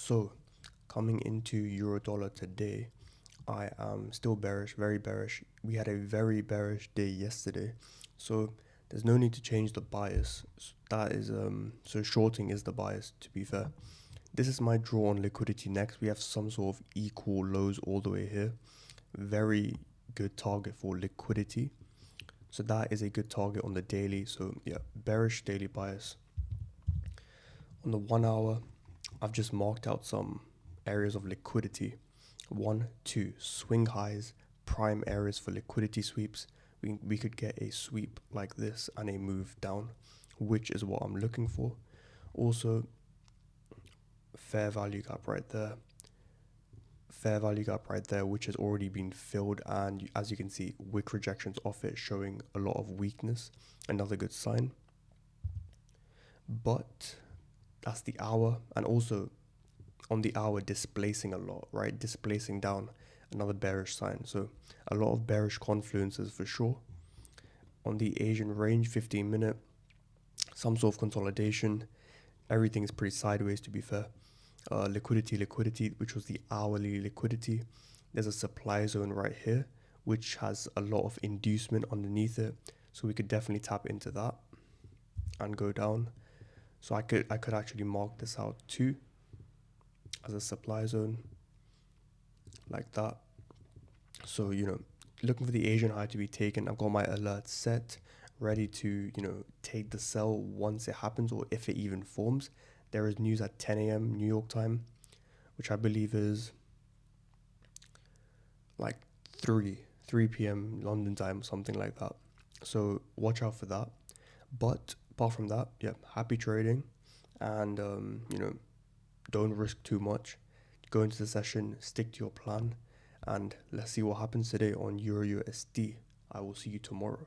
So coming into euro dollar today, I am still bearish, very bearish. We had a very bearish day yesterday, so there's no need to change the bias. That is so shorting is the bias, to be fair. This is my draw on liquidity next. We have some sort of equal lows all the way here. Very good target for liquidity. So that is a good target on the daily. So yeah, bearish daily bias. On the 1 hour, I've just marked out some areas of liquidity. 1, 2, swing highs, prime areas for liquidity sweeps. We could get a sweep like this and a move down, which is what I'm looking for. Also, fair value gap right there. Fair value gap right there, which has already been filled, and as you can see, wick rejections off it, showing a lot of weakness. Another good sign. But that's the hour, and also on the hour displacing a lot, right? Displacing down, another bearish sign. So a lot of bearish confluences for sure. On the Asian range, 15-minute, some sort of consolidation. Everything is pretty sideways, to be fair. Liquidity, which was the hourly liquidity. There's a supply zone right here, which has a lot of inducement underneath it. So we could definitely tap into that and go down. So I could actually mark this out too as a supply zone like that. So, looking for the Asian high to be taken. I've got my alert set, ready to, take the sell once it happens or if it even forms. There is news at 10 a.m. New York time, which I believe is like 3 p.m. London time, something like that. So watch out for that. But apart from that, yeah, happy trading, and don't risk too much. Go into the session, stick to your plan, and let's see what happens today on Euro USD. I will see you tomorrow.